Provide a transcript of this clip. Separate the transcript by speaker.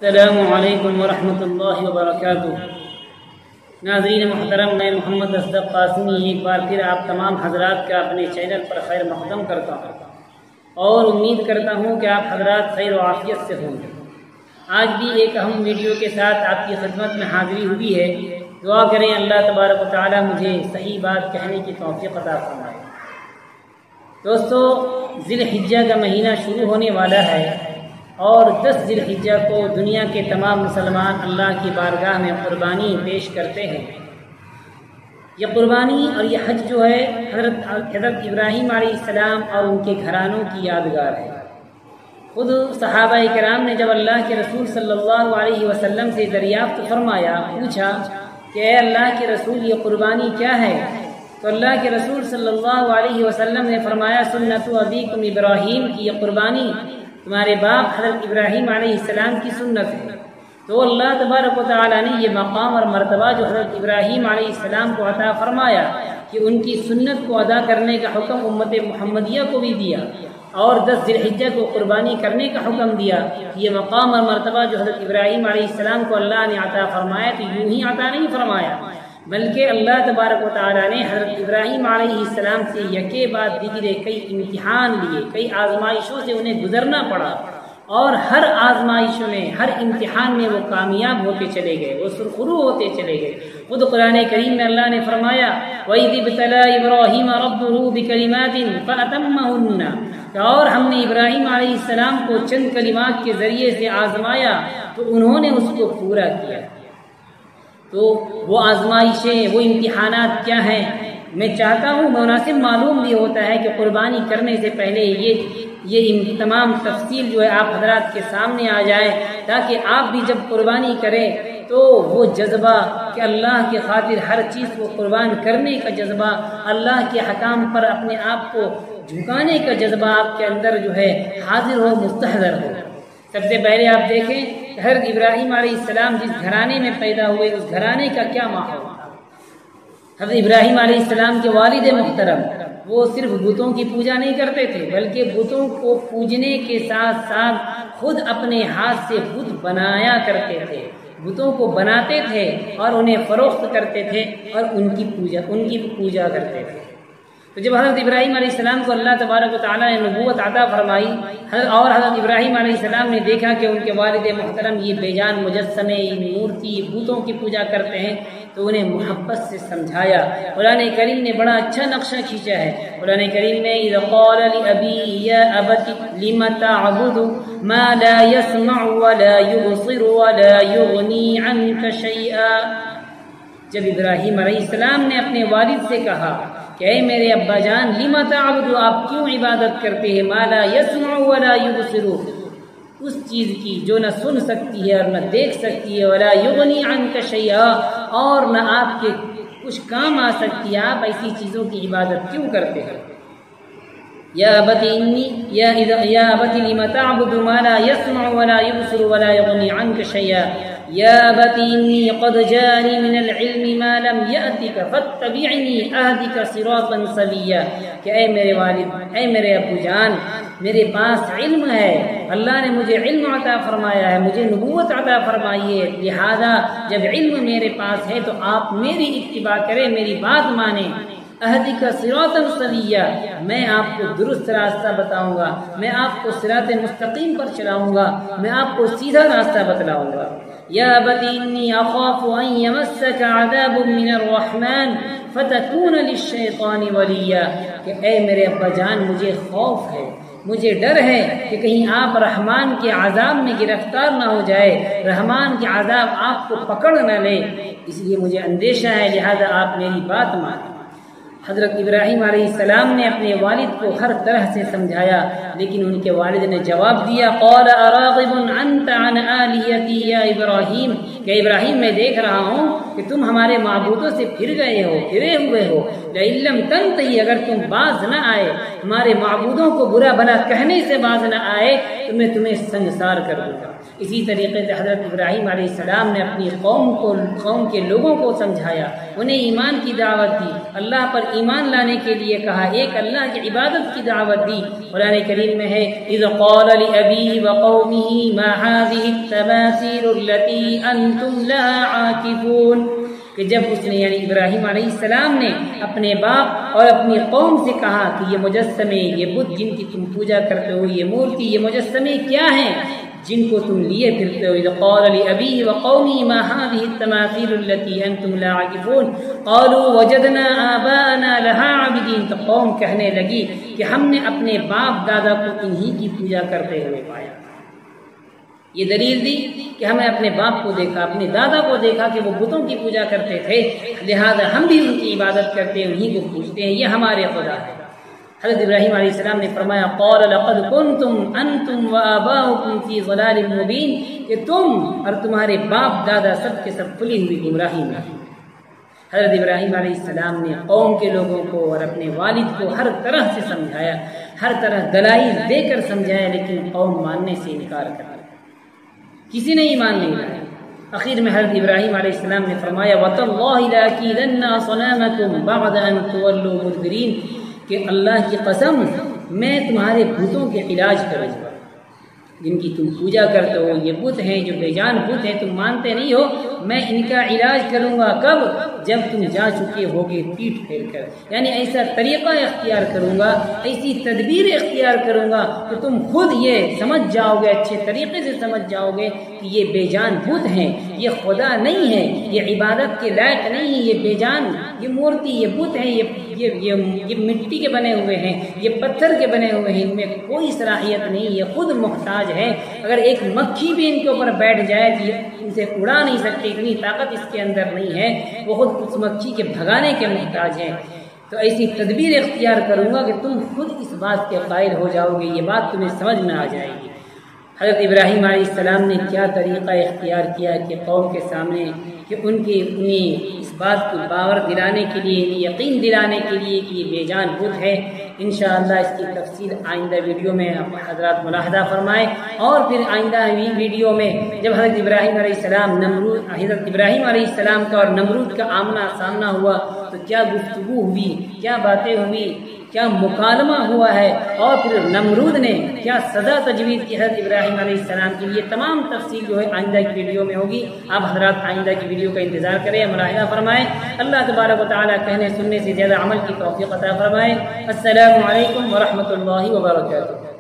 Speaker 1: السلام علیکم ورحمۃ اللہ وبرکاتہ۔ ناظرین محترم، میں محمد اصدق قاسمی ایک بار پھر آپ تمام حضرات کا اپنے چینل پر خیر مقدم کرتا ہوں اور امید کرتا ہوں کہ آپ حضرات خیر و عافیت سے ہوں گے۔ آج بھی ایک اہم ویڈیو کے ساتھ آپ کی خدمت میں حاضری ہوئی ہے۔ دعا کریں اللہ تبارک و تعالی مجھے صحیح بات کہنے کی توفیق عطا فرمائے۔ دوستو، ذی الحجہ کا مہینہ شروع ہونے والا ہے اور 10 ذی الحجہ کو دنیا کے تمام مسلمان اللہ کی بارگاہ میں قربانی پیش کرتے ہیں۔ یہ قربانی اور یہ حج جو ہے حضرت ابراہیم علیہ السلام اور ان کے گھرانوں کی یادگار ہے۔ خود صحابہ کرام نے جب اللہ کے رسول صلی اللہ علیہ وسلم سے دریافت فرمایا، پوچھا کہ اے اللہ کے رسول یہ قربانی کیا ہے، تو اللہ کے رسول صلی اللہ علیہ وسلم نے فرمایا سنت ابیکم ابراہیم کی یہ قربانی تمہارے باپ حضرت ابراہیم علیہ السلام کی سنت ہے۔ تو اللہ تبارک و تعالیٰ نے یہ مقام اور مرتبہ جو حضرت ابراہیم علیہ السلام کو عطا فرمایا کہ ان کی سنت کو ادا کرنے کا حکم امت محمدیہ کو بھی دیا اور 10 ذی الحجہ کو قربانی کرنے کا حکم دیا۔ یہ مقام اور مرتبہ جو حضرت ابراہیم علیہ السلام کو اللہ نے عطا فرمایا تو یوں ہی عطا نہیں فرمایا، بلکہ اللہ تبارک و تعالیٰ نے حضرت ابراہیم علیہ السلام سے یکے بعد دیگرے کئی امتحان لیے، کئی آزمائشوں سے انہیں گزرنا پڑا، اور ہر آزمائشوں میں، ہر امتحان میں وہ کامیاب ہوتے چلے گئے، وہ سرخرو ہوتے چلے گئے۔ خود قرآن کریم میں اللہ نے فرمایا وَإِذِ ابْتَلَىٰ إِبْرَاهِيمَ رَبُّهُ بِكَلِمَاتٍ فَأَتَمَّهُنَّ، اور ہم نے ابراہیم علیہ السلام کو چند کلمات کے ذریعے سے آزمایا تو انہوں نے اس کو پورا کیا۔ تو وہ آزمائشیں، وہ امتحانات کیا ہیں، میں چاہتا ہوں مناسب معلوم بھی ہوتا ہے کہ قربانی کرنے سے پہلے یہ تمام تفصیل جو ہے آپ حضرات کے سامنے آ جائے، تاکہ آپ بھی جب قربانی کریں تو وہ جذبہ کہ اللہ کی خاطر ہر چیز کو قربان کرنے کا جذبہ، اللہ کے حکام پر اپنے آپ کو جھکانے کا جذبہ آپ کے اندر جو ہے حاضر ہو، مستحضر ہو۔ سب سے پہلے آپ دیکھیں حضرت ابراہیم علیہ السلام جس گھرانے میں پیدا ہوئے اس گھرانے کا کیا ماحول تھا۔ حضرت ابراہیم علیہ السلام کے والد محترم وہ صرف بتوں کی پوجا نہیں کرتے تھے، بلکہ بتوں کو پوجنے کے ساتھ ساتھ خود اپنے ہاتھ سے بت بنایا کرتے تھے، بتوں کو بناتے تھے اور انہیں فروخت کرتے تھے اور ان کی پوجا کرتے تھے۔ تو جب حضرت ابراہیم علیہ السلام کو اللہ تبارک و تعالیٰ نے نبوت عطا فرمائی اور حضرت ابراہیم علیہ السلام نے دیکھا کہ ان کے والد محترم یہ بے جان مجسمے، مورتی، بتوں کی پوجا کرتے ہیں، تو انہیں محبت سے سمجھایا۔ قرآن کریم نے بڑا اچھا نقشہ کھینچا ہے۔ قرآن کریم میں اذ قال لأبی یا ابت لم تعبد ما لا يسمع ولا يبصر ولا يغني عنك شيئا، جب ابراہیم علیہ السلام نے اپنے والد سے کہا کہ اے میرے ابا جان لم تعبد، آپ کیوں عبادت کرتے ہیں، ما لا يسمع ولا يبصر، اس چیز کی جو نہ سن سکتی ہے اور نہ دیکھ سکتی ہے، ولا يغني عنك شيئا، اور نہ آپ کے کچھ کام آ سکتی ہے، آپ ایسی چیزوں کی عبادت کیوں کرتے ہیں۔ یا ابت لم تعبد ما لا يسمع ولا يبصر ولا يغني عنك شيئا یا ابت انی قد جاءنی من العلم ما لم یأتک فاتبعنی اہدک صراطا سویا، کہ اے میرے والد، اے میرے ابو جان، میرے پاس علم ہے، اللہ نے مجھے علم عطا فرمایا ہے، مجھے نبوت عطا فرمائی ہے، لہذا جب علم میرے پاس ہے تو آپ میری اتباع کریں، میری بات مانیں۔ اہدک صراطا سویا، میں آپ کو درست راستہ بتاؤں گا، میں آپ کو صراط مستقیم پر چلاؤں گا، میں آپ کو سیدھا راستہ بتلاؤں گا۔ یا ابت انی اخاف ان یمسک عذاب من الرحمن فتکون للشیطان ولیا، کہ اے میرے ابا جان مجھے خوف ہے، مجھے ڈر ہے کہ کہیں آپ رحمان کے عذاب میں گرفتار نہ ہو جائے، رحمان کے عذاب آپ کو پکڑ نہ لے، اس لیے مجھے اندیشہ ہے، لہذا آپ میری بات مانیں۔ حضرت ابراہیم علیہ السلام نے اپنے والد کو ہر طرح سے سمجھایا، لیکن ان کے والد نے جواب دیا قال اراغب انت عن آلہتی یا ابراہیم، کہ کہ ابراہیم میں دیکھ رہا ہوں کہ تم ہمارے معبودوں سے پھرے ہوئے ہو، لئن لم تنتہی، اگر تم باز نہ آئے، ہمارے معبودوں کو برا بھلا کہنے سے باز نہ آئے تو میں تمہیں سنگسار کر دوں گا۔ اسی طریقے سے حضرت ابراہیم علیہ السلام نے اپنی قوم کے لوگوں کو سمجھایا، انہیں ایمان کی دعوت دی، اللہ پر ایمان لانے کے لیے کہا، ایک اللہ کی عبادت کی دعوت دی۔ قرآن کریم میں ہے اذ قال لأبيه وقومه ما هذه التماثيل التي انتم لها عاكفون، کہ جب اس نے یعنی ابراہیم علیہ السلام نے اپنے باپ اور اپنی قوم سے کہا کہ یہ مجسمے، یہ بت جن کی تم پوجا کرتے ہو، یہ مورتی، یہ مجسمے کیا ہیں جن کو تم لیے پھرتے ہو؟ اذ قال لأبيه وقومه ما هذه التماثيل التي انتم لا عاكفون قالوا وجدنا آباءنا لها عابدين، تو قوم کہنے لگی کہ ہم نے اپنے باپ دادا کو انہی کی پوجا کرتے ہوئے پایا۔ یہ دلیل دی کہ ہمیں اپنے باپ کو دیکھا، اپنے دادا کو دیکھا کہ وہ بتوں کی پوجا کرتے تھے، لہذا ہم بھی ان کی عبادت کرتے ہیں، انہی کو پوجتے ہیں، یہ ہمارے خدا ہے۔ حضرت ابراہیم علیہ السلام نے فرمایا قال لقد کنتم انتم وآباؤکم فی ضلال مبین، کہ تم اور تمہارے باپ دادا سب کے سب کھلی ہوئی گمراہی میں۔ حضرت ابراہیم علیہ السلام نے قوم کے لوگوں کو اور اپنے والد کو ہر طرح سے سمجھایا، ہر طرح دلائل دے کر سمجھایا، لیکن قوم ماننے سے انکار کر دیا، کسی نے ایمان نہیں لایا۔ اخیر میں حضرت ابراہیم علیہ السلام نے فرمایا وَتَاللَّهِ لَأَكِيدَنَّ أَصْنَامَكُمْ بَعْدَ أَن تُوَلُّوا مُدْبِرِينَ، کہ اللہ کی قسم میں تمہارے بتوں کے علاج کروں گا، جن کی تم پوجا کرتے ہو، یہ بت ہیں جو بے جان بت ہیں، تم مانتے نہیں ہو، میں ان کا علاج کروں گا کب؟ جب تم جا چکے ہوگے پیٹ پھیر کر، یعنی ایسا طریقہ اختیار کروں گا، ایسی تدبیر اختیار کروں گا کہ تم خود یہ سمجھ جاؤ گے، اچھے طریقے سے سمجھ جاؤ گے کہ یہ بے جان بت ہیں، یہ خدا نہیں ہے، یہ عبادت کے لائق نہیں ہے، یہ بے جان، یہ مورتی، یہ بت ہیں، یہ مٹی کے بنے ہوئے ہیں، یہ پتھر کے بنے ہوئے ہیں، ان میں کوئی صلاحیت نہیں، یہ خود محتاج ہے، اگر ایک مکھی بھی ان کے اوپر بیٹھ جائے تو ان سے اڑا نہیں سکتے، اتنی طاقت اس کے اندر نہیں ہے، وہ خود اس مکھی کے بھگانے کے محتاج ہیں۔ تو ایسی تدبیر اختیار کروں گا کہ تم خود اس بات کے قائل ہو جاؤ گے، یہ بات تمہیں سمجھ میں آ جائے گی۔ حضرت ابراہیم علیہ السلام نے کیا طریقہ اختیار کیا کہ قوم کے سامنے کہ انہیں اس بات کو باور دلانے کے لیے، یقین دلانے کے لیے کہ یہ بے جان بت ہے۔ انشاءاللہ اس کی تفصیل آئندہ ویڈیو میں حضرات ملاحظہ فرمائیں، اور پھر آئندہ ویڈیو میں جب حضرت ابراہیم علیہ السلام کا اور نمرود کا آمنا سامنا ہوا تو کیا گفتگو ہوئی، کیا باتیں ہوئی، کیا مکالمہ ہوا ہے، اور پھر نمرود نے کیا سزا تجویز کی حضرت ابراہیم علیہ السلام کے لیے، تمام تفصیل جو ہے آئندہ کی ویڈیو میں ہوگی۔ آپ حضرات آئندہ کی ویڈیو کا انتظار کریں، ملاحظہ فرمائیں۔ اللہ تبارک و تعالیٰ کہنے سننے سے زیادہ عمل کی توفیق عطا فرمائے۔ السلام علیکم ورحمۃ اللہ وبرکاتہ۔